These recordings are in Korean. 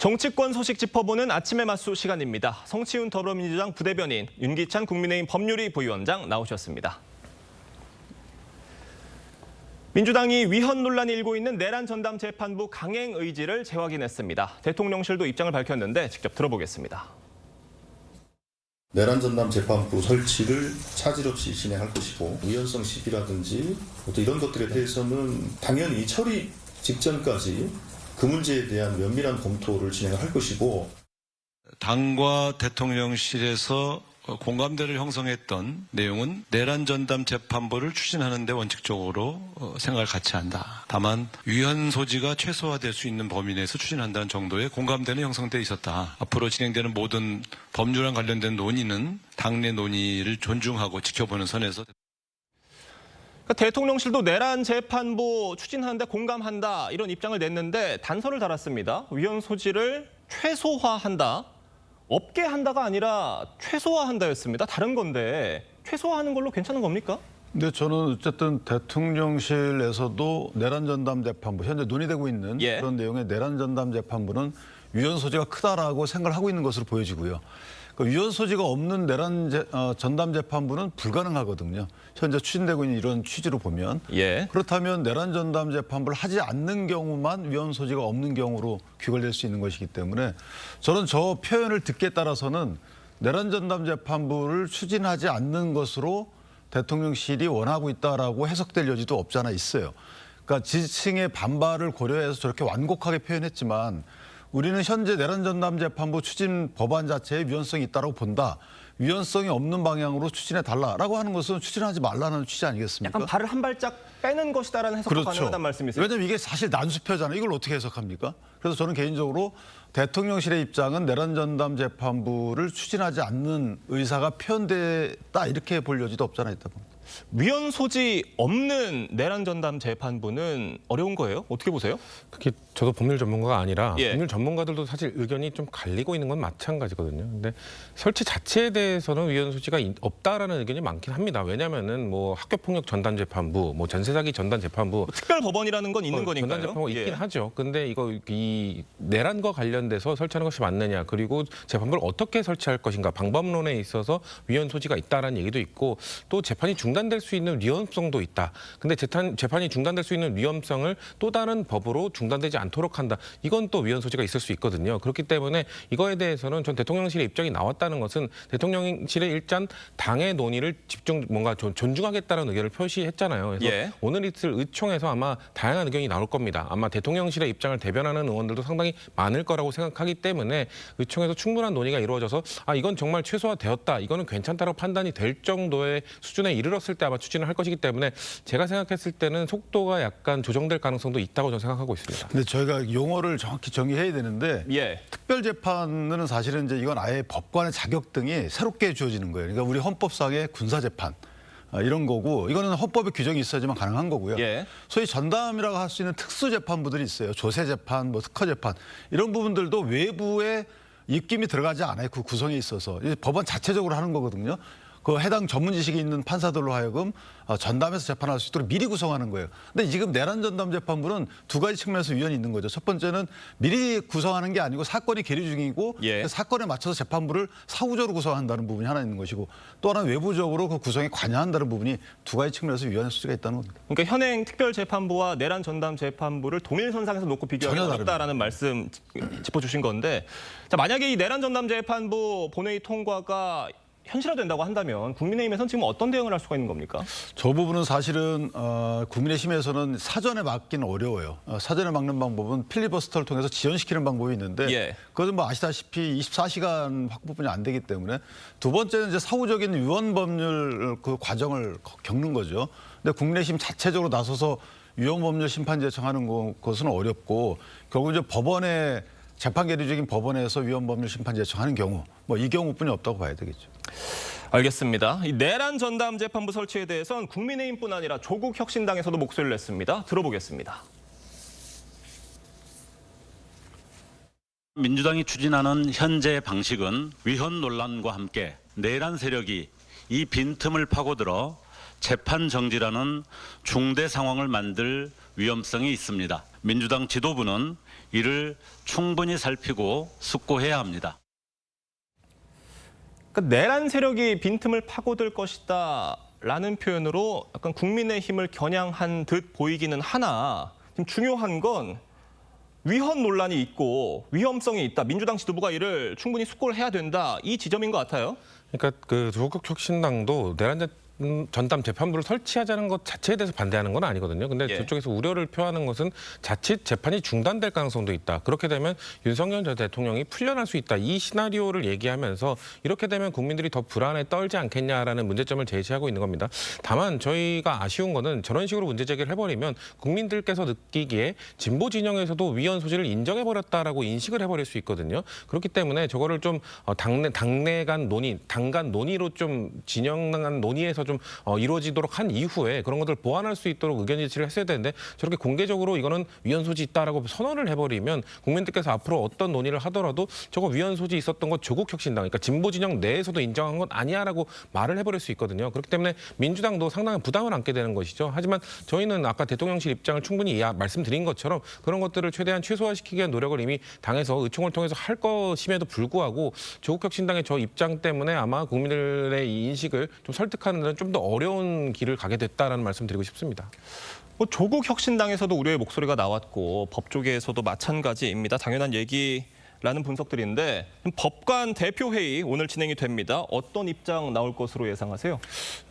정치권 소식 짚어보는 아침의 맞수 시간입니다. 성치훈 더불어민주당 부대변인, 윤기찬 국민의힘 법률위 부위원장 나오셨습니다. 민주당이 위헌 논란이 일고 있는 내란 전담 재판부 강행 의지를 재확인했습니다. 대통령실도 입장을 밝혔는데 직접 들어보겠습니다. 내란 전담 재판부 설치를 차질 없이 진행할 것이고 위헌성 시비라든지 또 이런 것들에 대해서는 당연히 처리 직전까지 그 문제에 대한 면밀한 검토를 진행할 것이고, 당과 대통령실에서 공감대를 형성했던 내용은 내란 전담 재판부를 추진하는 데 원칙적으로 생각을 같이 한다. 다만 위헌 소지가 최소화될 수 있는 범위 내에서 추진한다는 정도의 공감대는 형성되어 있었다. 앞으로 진행되는 모든 법률안 관련된 논의는 당내 논의를 존중하고 지켜보는 선에서 대통령실도 내란 재판부 추진하는데 공감한다 이런 입장을 냈는데 단서를 달았습니다. 위헌 소지를 최소화한다. 없게 한다가 아니라 최소화한다였습니다. 다른 건데 최소화하는 걸로 괜찮은 겁니까? 근데 저는 어쨌든 대통령실에서도 내란 전담 재판부 현재 논의되고 있는 그런 내용의 내란 전담 재판부는 위헌 소지가 크다라고 생각을 하고 있는 것으로 보여지고요. 위헌 소지가 없는 내란 전담 재판부는 불가능하거든요. 현재 추진되고 있는 이런 취지로 보면. 그렇다면 내란 전담 재판부를 하지 않는 경우만 위헌 소지가 없는 경우로 귀결될 수 있는 것이기 때문에 저는 저 표현을 듣기에 따라서는 내란 전담 재판부를 추진하지 않는 것으로 대통령실이 원하고 있다라고 해석될 여지도 없지 않아 있어요. 그러니까 지지층의 반발을 고려해서 저렇게 완곡하게 표현했지만 우리는 현재 내란 전담 재판부 추진 법안 자체에 위헌성이 있다고 본다. 위헌성이 없는 방향으로 추진해 달라라고 하는 것은 추진하지 말라는 취지 아니겠습니까? 약간 발을 한 발짝 빼는 것이다라는 해석도 가능하다는 말씀이세요? 왜냐하면 이게 사실 난수표잖아요. 이걸 어떻게 해석합니까? 그래서 저는 개인적으로 대통령실의 입장은 내란 전담 재판부를 추진하지 않는 의사가 표현됐다 이렇게 볼 여지도 없지 않아 있다 봅니다. 위헌 소지 없는 내란 전담 재판부는 어려운 거예요? 어떻게 보세요? 특히 저도 법률 전문가가 아니라 법률 전문가들도 사실 의견이 좀 갈리고 있는 건 마찬가지거든요. 근데 설치 자체에 대해서는 위헌 소지가 없다라는 의견이 많긴 합니다. 왜냐하면은 뭐 학교폭력 전담 재판부, 뭐 전세사기 전담 재판부, 특별 법원이라는 건 있는 거니까요. 전담 재판부가 있긴 하죠. 근데 이거 이 내란과 관련돼서 설치하는 것이 맞느냐, 그리고 재판부를 어떻게 설치할 것인가, 방법론에 있어서 위헌 소지가 있다라는 얘기도 있고, 또 재판이 중단될 수 있는 위헌성도 있다. 근데 재판이 중단될 수 있는 위헌성을 또 다른 법으로 중단되지 않도록 한다. 이건 또 위헌 소지가 있을 수 있거든요. 그렇기 때문에 이거에 대해서는 전 대통령실의 입장이 나왔다는 것은 대통령실의 일단 당의 논의를 뭔가 존중하겠다는 의견을 표시했잖아요. 그래서 오늘 있을 의총에서 아마 다양한 의견이 나올 겁니다. 아마 대통령실의 입장을 대변하는 의원들도 상당히 많을 거라고 생각하기 때문에 의총에서 충분한 논의가 이루어져서 이건 정말 최소화되었다. 이거는 괜찮다고 판단이 될 정도의 수준에 이르렀을 때 아마 추진을 할 것이기 때문에 제가 생각했을 때는 속도가 약간 조정될 가능성도 있다고 저는 생각하고 있습니다. 근데 저희가 용어를 정확히 정의해야 되는데 특별재판은 사실은 이제 이건 아예 법관의 자격 등이 새롭게 주어지는 거예요. 그러니까 우리 헌법상의 군사재판 이런 거고, 이거는 헌법에 규정이 있어야지만 가능한 거고요. 소위 전담이라고 할 수 있는 특수재판부들이 있어요. 조세재판, 뭐 특허재판 이런 부분들도 외부에 입김이 들어가지 않아요. 그 구성에 있어서 법원 자체적으로 하는 거거든요. 그 해당 전문 지식이 있는 판사들로 하여금 전담해서 재판할 수 있도록 미리 구성하는 거예요. 근데 지금 내란 전담 재판부는 두 가지 측면에서 위헌이 있는 거죠. 첫 번째는 미리 구성하는 게 아니고 사건이 계류 중이고 사건에 맞춰서 재판부를 사후적으로 구성한다는 부분이 하나 있는 것이고, 또 하나는 외부적으로 그 구성에 관여한다는 부분이 두 가지 측면에서 위헌의 소지가 있다는 겁니다. 그러니까 현행 특별재판부와 내란 전담 재판부를 동일선상에서 놓고 비교하기 어렵다라는 말씀 짚어주신 건데, 자, 만약에 이 내란 전담 재판부 본회의 통과가 현실화된다고 한다면 국민의힘에서는 지금 어떤 대응을 할 수가 있는 겁니까? 저 부분은 사실은 국민의힘에서는 사전에 막기는 어려워요. 사전에 막는 방법은 필리버스터를 통해서 지연시키는 방법이 있는데 그것은 뭐 아시다시피 24시간 확보분이 안 되기 때문에, 두 번째는 이제 사후적인 위헌 법률 그 과정을 겪는 거죠. 근데 국민의힘 자체적으로 나서서 위헌 법률 심판 제청하는 것은 어렵고, 결국 이제 법원에 재판 계류적인 법원에서 위헌 법률 심판 제청하는 경우, 뭐 이 경우뿐이 없다고 봐야 되겠죠. 알겠습니다. 이 내란 전담 재판부 설치에 대해선 국민의힘뿐 아니라 조국 혁신당에서도 목소리를 냈습니다. 들어보겠습니다. 민주당이 추진하는 현재 방식은 위헌 논란과 함께 내란 세력이 이 빈틈을 파고들어 재판 정지라는 중대 상황을 만들 위험성이 있습니다. 민주당 지도부는 이를 충분히 살피고 숙고해야 합니다. 그러니까 내란 세력이 빈틈을 파고들 것이다 라는 표현으로 약간 국민의힘을 겨냥한 듯 보이기는 하나 지금 중요한 건 위헌 논란이 있고 위험성이 있다. 민주당 지도부가 이를 충분히 숙고를 해야 된다. 이 지점인 것 같아요. 그러니까 그 조국혁신당도 내란 전담 재판부를 설치하자는 것 자체에 대해서 반대하는 건 아니거든요. 근데 예. 저쪽에서 우려를 표하는 것은 자칫 재판이 중단될 가능성도 있다. 그렇게 되면 윤석열 전 대통령이 풀려날 수 있다. 이 시나리오를 얘기하면서 이렇게 되면 국민들이 더 불안에 떨지 않겠냐라는 문제점을 제시하고 있는 겁니다. 다만 저희가 아쉬운 거는 저런 식으로 문제 제기를 해버리면 국민들께서 느끼기에 진보 진영에서도 위헌 소지를 인정해버렸다라고 인식을 해버릴 수 있거든요. 그렇기 때문에 저거를 좀 당내 간 논의, 당간 논의로 좀 진영 간 논의에서 좀 이루어지도록 한 이후에 그런 것들 보완할 수 있도록 의견 제시를 했어야 되는데 저렇게 공개적으로 이거는 위헌 소지 있다라고 선언을 해버리면 국민들께서 앞으로 어떤 논의를 하더라도 저거 위헌 소지 있었던 거 조국혁신당, 그러니까 진보 진영 내에서도 인정한 건 아니야라고 말을 해버릴 수 있거든요. 그렇기 때문에 민주당도 상당한 부담을 안게 되는 것이죠. 하지만 저희는 아까 대통령실 입장을 충분히 말씀드린 것처럼 그런 것들을 최대한 최소화시키기 위한 노력을 이미 당에서 의총을 통해서 할 것임에도 불구하고 조국혁신당의 저 입장 때문에 아마 국민들의 이 인식을 좀 설득하는 데는 좀 더 어려운 길을 가게 됐다라는 말씀 드리고 싶습니다. 조국 혁신당에서도 우려의 목소리가 나왔고 법조계에서도 마찬가지입니다. 당연한 얘기라는 분석들인데 법관 대표회의 오늘 진행이 됩니다. 어떤 입장 나올 것으로 예상하세요?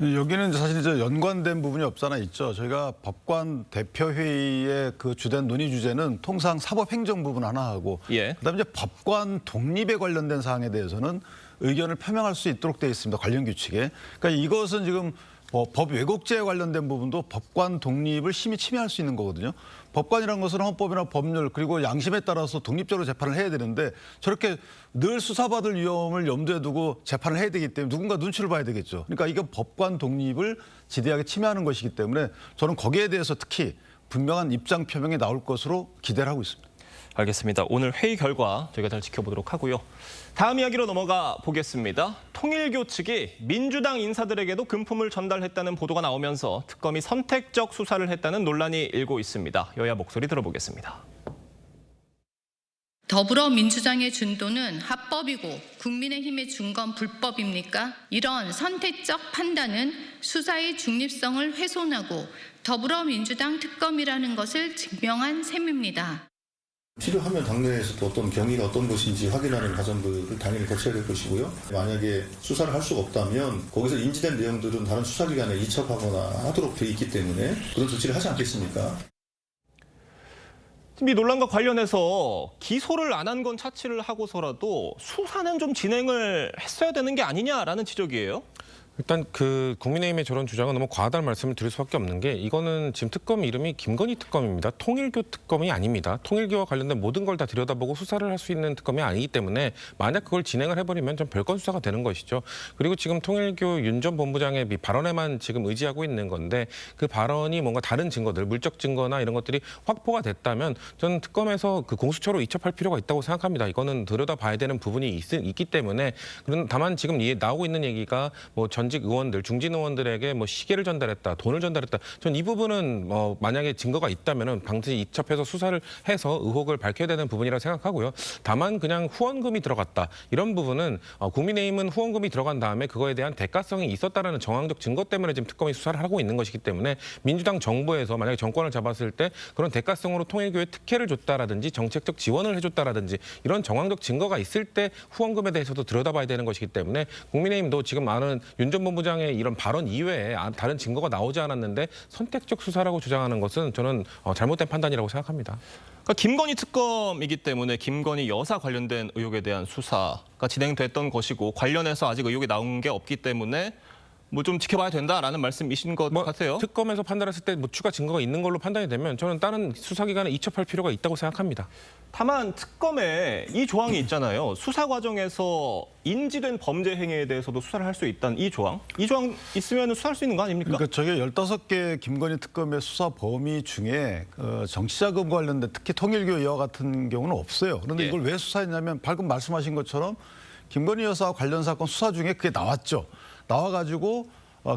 여기는 사실 이제 연관된 부분이 없잖아 있죠. 저희가 법관 대표회의의 그 주된 논의 주제는 통상 사법행정 부분 하나 하고 예. 그다음에 이제 법관 독립에 관련된 사항에 대해서는 의견을 표명할 수 있도록 되어 있습니다. 관련 규칙에. 그러니까 이것은 지금 법 왜곡죄에 관련된 부분도 법관 독립을 심히 침해할 수 있는 거거든요. 법관이라는 것은 헌법이나 법률 그리고 양심에 따라서 독립적으로 재판을 해야 되는데 저렇게 늘 수사받을 위험을 염두에 두고 재판을 해야 되기 때문에 누군가 눈치를 봐야 되겠죠. 그러니까 이건 법관 독립을 지대하게 침해하는 것이기 때문에 저는 거기에 대해서 특히 분명한 입장 표명이 나올 것으로 기대를 하고 있습니다. 알겠습니다. 오늘 회의 결과 저희가 잘 지켜보도록 하고요. 다음 이야기로 넘어가 보겠습니다. 통일교 측이 민주당 인사들에게도 금품을 전달했다는 보도가 나오면서 특검이 선택적 수사를 했다는 논란이 일고 있습니다. 여야 목소리 들어보겠습니다. 더불어민주당의 준 돈은 합법이고 국민의힘의 준 건 불법입니까? 이런 선택적 판단은 수사의 중립성을 훼손하고 더불어민주당 특검이라는 것을 증명한 셈입니다. 필요하면 당내에서도 어떤 경위가 어떤 것인지 확인하는 과정들을 당연히 거쳐야 될 것이고요. 만약에 수사를 할 수가 없다면 거기서 인지된 내용들은 다른 수사기관에 이첩하거나 하도록 돼 있기 때문에 그런 조치를 하지 않겠습니까? 이 논란과 관련해서 기소를 안 한 건 차치를 하고서라도 수사는 좀 진행을 했어야 되는 게 아니냐라는 지적이에요. 일단 그 국민의힘의 저런 주장은 너무 과하다는 말씀을 드릴 수밖에 없는 게 이거는 지금 특검 이름이 김건희 특검입니다. 통일교 특검이 아닙니다. 통일교와 관련된 모든 걸 다 들여다보고 수사를 할 수 있는 특검이 아니기 때문에 만약 그걸 진행을 해버리면 좀 별건 수사가 되는 것이죠. 그리고 지금 통일교 윤 전 본부장의 발언에만 지금 의지하고 있는 건데 그 발언이 뭔가 다른 증거들, 물적 증거나 이런 것들이 확보가 됐다면 저는 특검에서 그 공수처로 이첩할 필요가 있다고 생각합니다. 이거는 들여다봐야 되는 부분이 있기 때문에 다만 지금 나오고 있는 얘기가 뭐 전직 의원들, 중진 의원들에게 뭐 시계를 전달했다, 돈을 전달했다. 전 이 부분은 만약에 증거가 있다면은 반드시 이첩해서 수사를 해서 의혹을 밝혀야 되는 부분이라고 생각하고요. 다만 그냥 후원금이 들어갔다. 이런 부분은 국민의힘은 후원금이 들어간 다음에 그거에 대한 대가성이 있었다라는 정황적 증거 때문에 지금 특검이 수사를 하고 있는 것이기 때문에 민주당 정부에서 만약에 정권을 잡았을 때 그런 대가성으로 통일교에 특혜를 줬다라든지 정책적 지원을 해줬다라든지 이런 정황적 증거가 있을 때 후원금에 대해서도 들여다봐야 되는 것이기 때문에 국민의힘도 지금 많은 윤 전 본부장의 이런 발언 이외에 다른 증거가 나오지 않았는데 선택적 수사라고 주장하는 것은 저는 잘못된 판단이라고 생각합니다. 그러니까 김건희 특검이기 때문에 김건희 여사 관련된 의혹에 대한 수사가 진행됐던 것이고 관련해서 아직 의혹이 나온 게 없기 때문에 뭐 좀 지켜봐야 된다라는 말씀이신 것 같아요. 특검에서 판단했을 때 뭐 추가 증거가 있는 걸로 판단이 되면 저는 다른 수사기관에 이첩할 필요가 있다고 생각합니다. 다만 특검에 이 조항이 있잖아요. 수사 과정에서 인지된 범죄 행위에 대해서도 수사를 할 수 있다는 이 조항 있으면 수사할 수 있는 거 아닙니까? 그러니까 저게 15개 김건희 특검의 수사 범위 중에 정치자금 관련된 특히 통일교 이와 같은 경우는 없어요. 그런데 이걸 왜 수사했냐면 방금 말씀하신 것처럼 김건희 여사와 관련 사건 수사 중에 그게 나왔죠. 나와가지고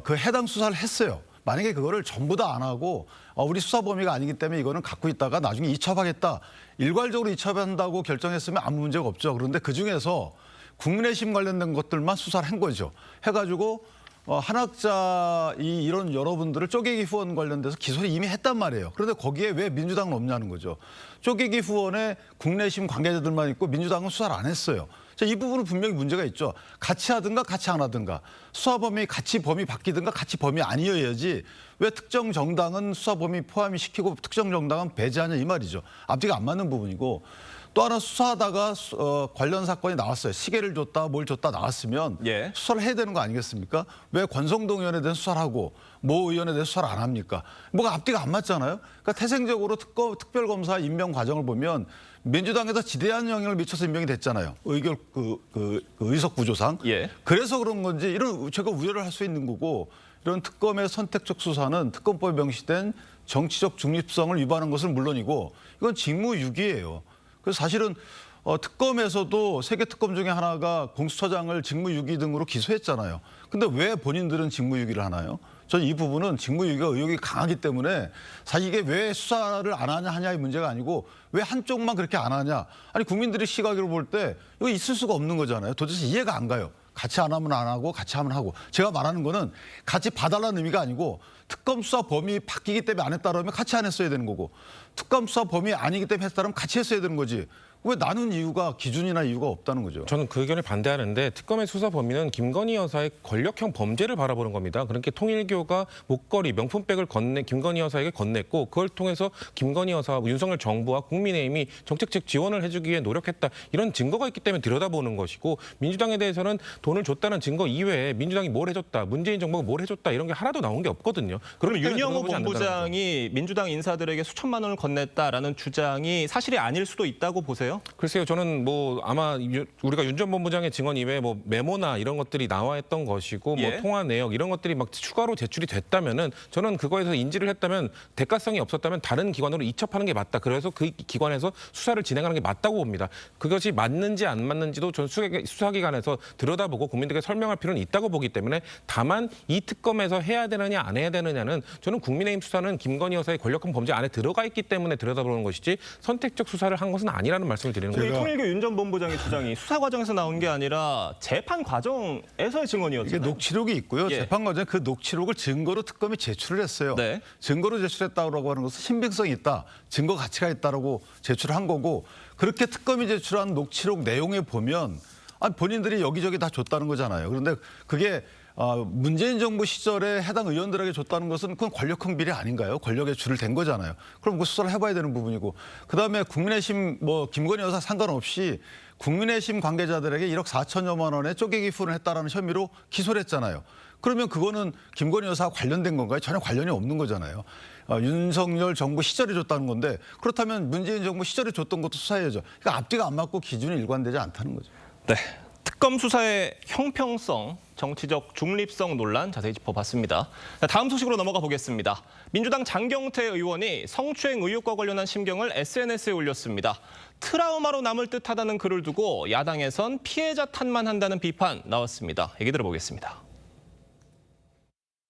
그 해당 수사를 했어요. 만약에 그거를 전부 다 안 하고 우리 수사 범위가 아니기 때문에 이거는 갖고 있다가 나중에 이첩하겠다. 일괄적으로 이첩한다고 결정했으면 아무 문제가 없죠. 그런데 그중에서 국민의힘 관련된 것들만 수사를 한 거죠. 해가지고 한학자 이런 여러분들을 쪼개기 후원 관련돼서 기소를 이미 했단 말이에요. 그런데 거기에 왜 민주당은 없냐는 거죠. 쪼개기 후원에 국내심 관계자들만 있고 민주당은 수사를 안 했어요. 자, 이 부분은 분명히 문제가 있죠. 같이 하든가 같이 안 하든가 수사 범위 같이 범위 바뀌든가 같이 범위 아니어야지 왜 특정 정당은 수사 범위 포함이 시키고 특정 정당은 배제하냐 이 말이죠. 앞뒤가 안 맞는 부분이고 또 하나 수사하다가 관련 사건이 나왔어요. 시계를 줬다 뭘 줬다 나왔으면 예. 수사를 해야 되는 거 아니겠습니까? 왜 권성동 의원에 대해서 수사를 하고 모 의원에 대해서 수사를 안 합니까? 뭐가 앞뒤가 안 맞잖아요. 그러니까 태생적으로 특별검사 임명 과정을 보면 민주당에서 지대한 영향을 미쳐서 임명이 됐잖아요. 의석 구조상. 예. 그래서 그런 건지 이런 제가 우려를 할 수 있는 거고 이런 특검의 선택적 수사는 특검법에 명시된 정치적 중립성을 위반한 것은 물론이고 이건 직무유기예요. 그래서 사실은 특검에서도 세 개 특검 중에 하나가 공수처장을 직무유기 등으로 기소했잖아요. 근데 왜 본인들은 직무유기를 하나요? 저는 이 부분은 직무유기가 의혹이 강하기 때문에 사실 이게 왜 수사를 안 하냐의 문제가 아니고 왜 한쪽만 그렇게 안 하냐. 아니 국민들이 시각으로 볼 때 이거 있을 수가 없는 거잖아요. 도대체 이해가 안 가요. 같이 안 하면 안 하고 같이 하면 하고. 제가 말하는 거는 같이 봐달라는 의미가 아니고 특검 수사 범위 바뀌기 때문에 안 했다 그러면 같이 안 했어야 되는 거고 특검 수사 범위 아니기 때문에 했다 그러면 같이 했어야 되는 거지. 왜 나눈 이유가 기준이나 이유가 없다는 거죠. 저는 그 의견을 반대하는데 특검의 수사 범위는 김건희 여사의 권력형 범죄를 바라보는 겁니다. 그러니까 통일교가 목걸이, 명품백을 김건희 여사에게 건넸고 그걸 통해서 김건희 여사와 윤석열 정부와 국민의힘이 정책적 지원을 해주기 위해 노력했다. 이런 증거가 있기 때문에 들여다보는 것이고 민주당에 대해서는 돈을 줬다는 증거 이외에 민주당이 뭘 해줬다, 문재인 정부가 뭘 해줬다 이런 게 하나도 나온 게 없거든요. 그럼 그렇기 때문에 윤영호 들어보지 않는다는 거죠. 본부장이 민주당 인사들에게 수천만 원을 건넸다라는 주장이 사실이 아닐 수도 있다고 보세요? 글쎄요, 저는 뭐 아마 우리가 윤 전 본부장의 증언 이외에 뭐 메모나 이런 것들이 나와 있던 것이고 예. 뭐 통화 내역 이런 것들이 막 추가로 제출이 됐다면은 저는 그거에서 인지를 했다면 대가성이 없었다면 다른 기관으로 이첩하는 게 맞다. 그래서 그 기관에서 수사를 진행하는 게 맞다고 봅니다. 그것이 맞는지 안 맞는지도 전 수사기관에서 들여다보고 국민들에게 설명할 필요는 있다고 보기 때문에 다만 이 특검에서 해야 되느냐 안 해야 되느냐는 저는 국민의힘 수사는 김건희 여사의 권력형 범죄 안에 들어가 있기 때문에 들여다보는 것이지 선택적 수사를 한 것은 아니라는 말씀을 드리는 거예요. 통일교 윤 전 본부장의 주장이 수사 과정에서 나온 게 아니라 재판 과정에서의 증언이었잖아요. 이게 녹취록이 있고요. 예. 재판 과정에 그 녹취록을 증거로 특검이 제출을 했어요. 네. 증거로 제출했다고 하는 것은 신빙성이 있다. 증거 가치가 있다라고 제출한 거고 그렇게 특검이 제출한 녹취록 내용에 보면 본인들이 여기저기 다 줬다는 거잖아요. 그런데 그게 문재인 정부 시절에 해당 의원들에게 줬다는 것은 그건 권력형 비리 아닌가요? 권력에 줄을 댄 거잖아요. 그럼 그 수사를 해봐야 되는 부분이고 그다음에 국민의힘 김건희 여사 상관없이 국민의힘 관계자들에게 1억 4천여만 원의 쪼개기 후원을 했다라는 혐의로 기소를 했잖아요. 그러면 그거는 김건희 여사와 관련된 건가요? 전혀 관련이 없는 거잖아요. 윤석열 정부 시절에 줬다는 건데 그렇다면 문재인 정부 시절에 줬던 것도 수사해야죠. 그러니까 앞뒤가 안 맞고 기준이 일관되지 않다는 거죠. 네, 특검 수사의 형평성, 정치적 중립성 논란 자세히 짚어봤습니다. 다음 소식으로 넘어가 보겠습니다. 민주당 장경태 의원이 성추행 의혹과 관련한 심경을 SNS에 올렸습니다. 트라우마로 남을 듯하다는 글을 두고 야당에선 피해자 탓만 한다는 비판 나왔습니다. 얘기 들어보겠습니다.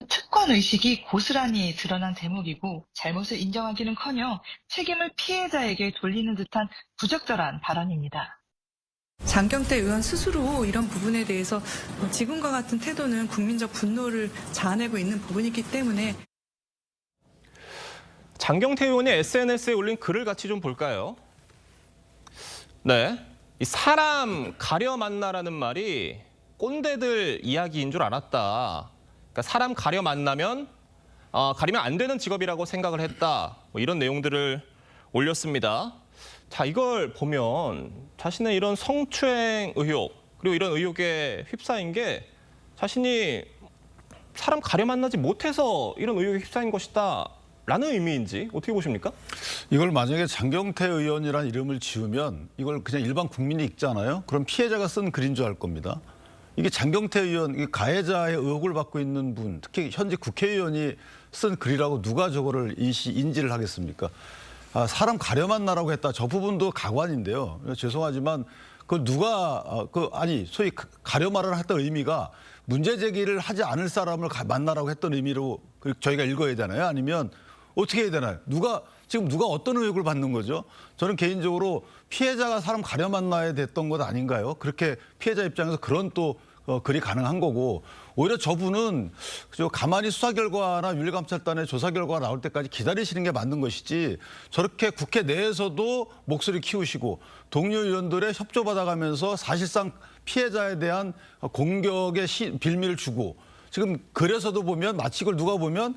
특권 의식이 고스란히 드러난 대목이고 잘못을 인정하기는커녕 책임을 피해자에게 돌리는 듯한 부적절한 발언입니다. 장경태 의원 스스로 이런 부분에 대해서 지금과 같은 태도는 국민적 분노를 자아내고 있는 부분이기 때문에 장경태 의원이 SNS에 올린 글을 같이 좀 볼까요? 네, 이 사람 가려 만나라는 말이 꼰대들 이야기인 줄 알았다. 그러니까 사람 가려 만나면 가리면 안 되는 직업이라고 생각을 했다. 뭐 이런 내용들을 올렸습니다. 자, 이걸 보면 자신의 이런 성추행 의혹 그리고 이런 의혹에 휩싸인 게 자신이 사람 가려 만나지 못해서 이런 의혹에 휩싸인 것이다 라는 의미인지 어떻게 보십니까? 이걸 만약에 장경태 의원이라는 이름을 지으면 이걸 그냥 일반 국민이 읽잖아요. 그럼 피해자가 쓴 글인 줄 알 겁니다. 이게 장경태 의원, 가해자의 의혹을 받고 있는 분, 특히 현재 국회의원이 쓴 글이라고 누가 저거를 인지를 하겠습니까? 사람 가려 만나라고 했다. 저 부분도 가관인데요. 죄송하지만 그 누가 아니 소위 가려말을 했던 의미가 문제 제기를 하지 않을 사람을 만나라고 했던 의미로 저희가 읽어야 되나요? 아니면 어떻게 해야 되나요? 지금 누가 어떤 의혹을 받는 거죠? 저는 개인적으로 피해자가 사람 가려 만나야 됐던 것 아닌가요? 그렇게 피해자 입장에서 그런 또 글이 가능한 거고, 오히려 저분은 가만히 수사 결과나 윤리감찰단의 조사 결과가 나올 때까지 기다리시는 게 맞는 것이지, 저렇게 국회 내에서도 목소리 키우시고 동료 의원들의 협조받아가면서 사실상 피해자에 대한 공격의 빌미를 주고, 지금 글에서도 보면 마치 이걸 누가 보면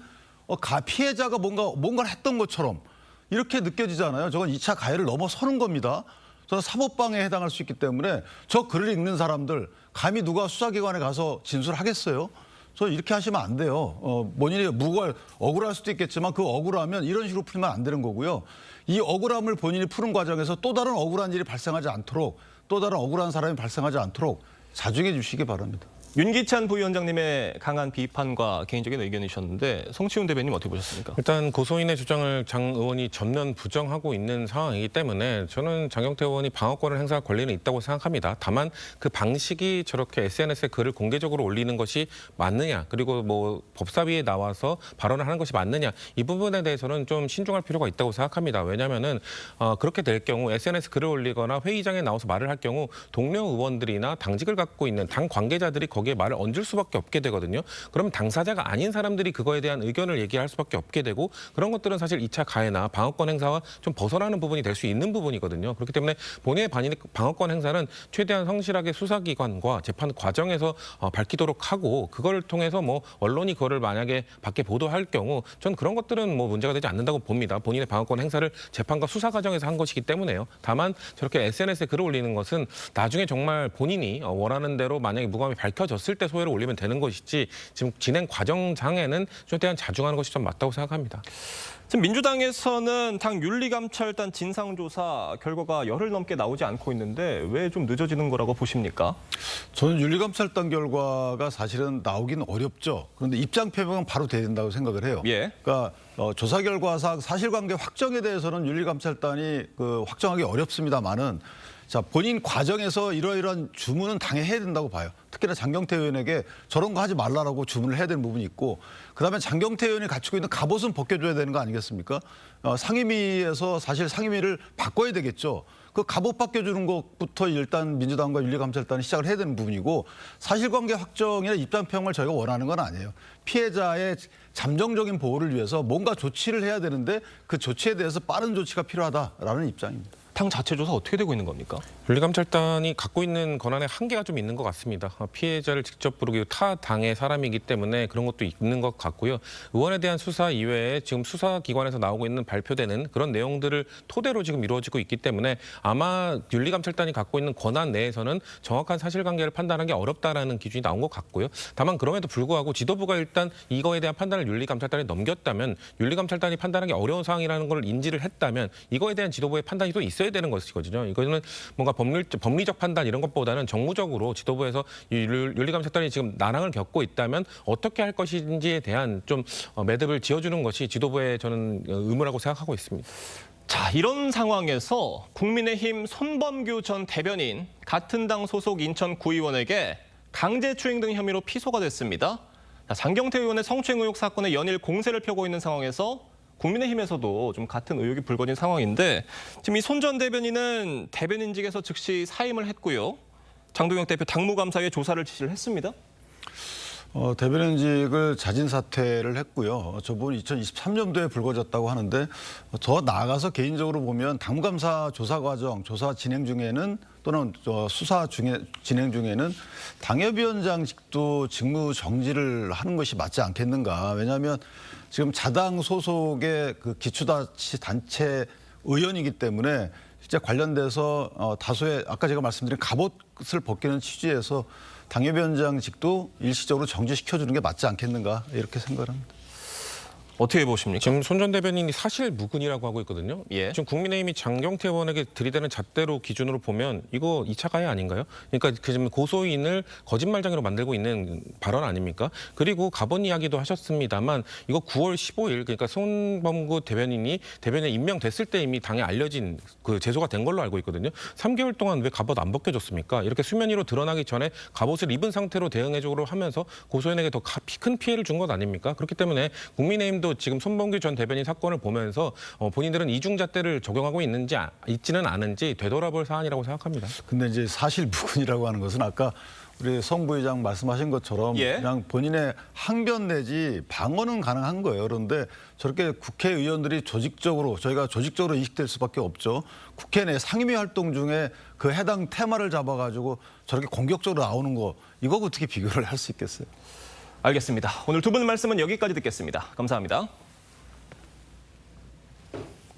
피해자가 뭔가를 했던 것처럼 이렇게 느껴지잖아요. 저건 2차 가해를 넘어서는 겁니다. 저는 사법방해에 해당할 수 있기 때문에 저 글을 읽는 사람들 감히 누가 수사기관에 가서 진술하겠어요? 저 이렇게 하시면 안 돼요. 본인이 억울할 수도 있겠지만 그 억울하면 이런 식으로 풀면 안 되는 거고요. 이 억울함을 본인이 푸는 과정에서 또 다른 억울한 일이 발생하지 않도록, 또 다른 억울한 사람이 발생하지 않도록 자중해 주시기 바랍니다. 윤기찬 부위원장님의 강한 비판과 개인적인 의견이셨는데 송치훈 대변인 어떻게 보셨습니까? 일단 고소인의 주장을 장 의원이 전면 부정하고 있는 상황이기 때문에 저는 장경태 의원이 방어권을 행사할 권리는 있다고 생각합니다. 다만 그 방식이 저렇게 SNS에 글을 공개적으로 올리는 것이 맞느냐, 그리고 뭐 법사위에 나와서 발언을 하는 것이 맞느냐, 이 부분에 대해서는 좀 신중할 필요가 있다고 생각합니다. 왜냐하면은 그렇게 될 경우 SNS 글을 올리거나 회의장에 나와서 말을 할 경우 동료 의원들이나 당직을 갖고 있는 당 관계자들이 거기에 말을 얹을 수밖에 없게 되거든요. 그러면 당사자가 아닌 사람들이 그거에 대한 의견을 얘기할 수밖에 없게 되고, 그런 것들은 사실 2차 가해나 방어권 행사와 좀 벗어나는 부분이 될 수 있는 부분이거든요. 그렇기 때문에 본인의 방어권 행사는 최대한 성실하게 수사기관과 재판 과정에서 밝히도록 하고, 그걸 통해서 뭐 언론이 그거를 만약에 밖에 보도할 경우 전 그런 것들은 뭐 문제가 되지 않는다고 봅니다. 본인의 방어권 행사를 재판과 수사 과정에서 한 것이기 때문에요. 다만 저렇게 SNS에 글을 올리는 것은 나중에 정말 본인이 원하는 대로 만약에 무감이 밝혀졌을 때 소회를 올리면 되는 것이지, 지금 진행 과정상에는 최대한 자중하는 것이 좀 맞다고 생각합니다. 지금 민주당에서는 당 윤리감찰단 진상조사 결과가 열흘 넘게 나오지 않고 있는데 왜 좀 늦어지는 거라고 보십니까? 저는 윤리감찰단 결과가 사실은 나오긴 어렵죠. 그런데 입장 표명은 바로 돼야 된다고 생각을 해요. 예. 그러니까 조사 결과상 사실관계 확정에 대해서는 윤리감찰단이 확정하기 어렵습니다만은, 자, 본인 과정에서 이러이러한 주문은 당연히 해야 된다고 봐요. 특히나 장경태 의원에게 저런 거 하지 말라라고 주문을 해야 되는 부분이 있고, 그다음에 장경태 의원이 갖추고 있는 갑옷은 벗겨줘야 되는 거 아니겠습니까? 상임위에서 사실 상임위를 바꿔야 되겠죠. 그 갑옷 바뀌어주는 것부터 일단 민주당과 윤리감찰단이 시작을 해야 되는 부분이고, 사실관계 확정이나 입장표명을 저희가 원하는 건 아니에요. 피해자의 잠정적인 보호를 위해서 뭔가 조치를 해야 되는데 그 조치에 대해서 빠른 조치가 필요하다라는 입장입니다. 당 자체 조사 어떻게 되고 있는 겁니까? 윤리감찰단이 갖고 있는 권한에 한계가 좀 있는 것 같습니다. 피해자를 직접 부르기 타 당의 사람이기 때문에 그런 것도 있는 것 같고요. 의원에 대한 수사 이외에 지금 수사기관에서 나오고 있는 발표되는 그런 내용들을 토대로 지금 이루어지고 있기 때문에 아마 윤리감찰단이 갖고 있는 권한 내에서는 정확한 사실관계를 판단하기 어렵다라는 기준이 나온 것 같고요. 다만 그럼에도 불구하고 지도부가 일단 이거에 대한 판단을 윤리감찰단에 넘겼다면, 윤리감찰단이 판단하기 어려운 상황이라는 걸 인지를 했다면 이거에 대한 지도부의 판단이 또 있어야 되는 것이거든요. 이거는 뭔가 법리적 판단 이런 것보다는 정무적으로 지도부에서 윤리감찰단이 지금 난항을 겪고 있다면 어떻게 할 것인지에 대한 좀 매듭을 지어주는 것이 지도부의 저는 의무라고 생각하고 있습니다. 자, 이런 상황에서 국민의힘 손범규 전 대변인 같은 당 소속 인천구의원에게 강제추행 등 혐의로 피소가 됐습니다. 자, 장경태 의원의 성추행 의혹 사건에 연일 공세를 펴고 있는 상황에서 국민의힘에서도 좀 같은 의혹이 불거진 상황인데, 지금 이 손 전 대변인은 대변인직에서 즉시 사임을 했고요. 장동혁 대표 당무감사에 조사를 지시를 했습니다. 대변인직을 자진 사퇴를 했고요. 저분 2023년도에 불거졌다고 하는데, 더 나아가서 개인적으로 보면 당무감사 조사 과정, 조사 진행 중에는 또는 수사 진행 중에는 당협위원장직도 직무 정지를 하는 것이 맞지 않겠는가. 왜냐하면 지금 자당 소속의 그 기초단체 의원이기 때문에 실제 관련돼서 다소의 아까 제가 말씀드린 갑옷을 벗기는 취지에서 당협위원장직도 일시적으로 정지시켜주는 게 맞지 않겠는가, 이렇게 생각합니다. 어떻게 보십니까? 지금 손 전 대변인이 사실 무근이라고 하고 있거든요. 예. 지금 국민의힘이 장경태 의원에게 들이대는 잣대로 기준으로 보면 이거 2차 가해 아닌가요? 그러니까 그 지금 고소인을 거짓말장애로 만들고 있는 발언 아닙니까? 그리고 가번 이야기도 하셨습니다만 이거 9월 15일 그러니까 손범구 대변인이 대변인에 임명됐을 때 이미 당에 알려진 그 제소가 된 걸로 알고 있거든요. 3개월 동안 왜 갑옷 안 벗겨줬습니까? 이렇게 수면 위로 드러나기 전에 갑옷을 입은 상태로 대응해주고 하면서 고소인에게 더 큰 피해를 준 것 아닙니까? 그렇기 때문에 국민의힘도 지금 손범규 전 대변인 사건을 보면서 본인들은 이중잣대를 적용하고 있지는 않은지 되돌아볼 사안이라고 생각합니다. 근데 이제 사실 무근이라고 하는 것은 아까 우리 성 부의장 말씀하신 것처럼 예. 그냥 본인의 항변 내지 방어는 가능한 거예요. 그런데 저렇게 국회의원들이 저희가 조직적으로 인식될 수밖에 없죠. 국회 내 상임위 활동 중에 그 해당 테마를 잡아가지고 저렇게 공격적으로 나오는 거 이거 어떻게 비교를 할 수 있겠어요? 알겠습니다. 오늘 두 분 말씀은 여기까지 듣겠습니다. 감사합니다.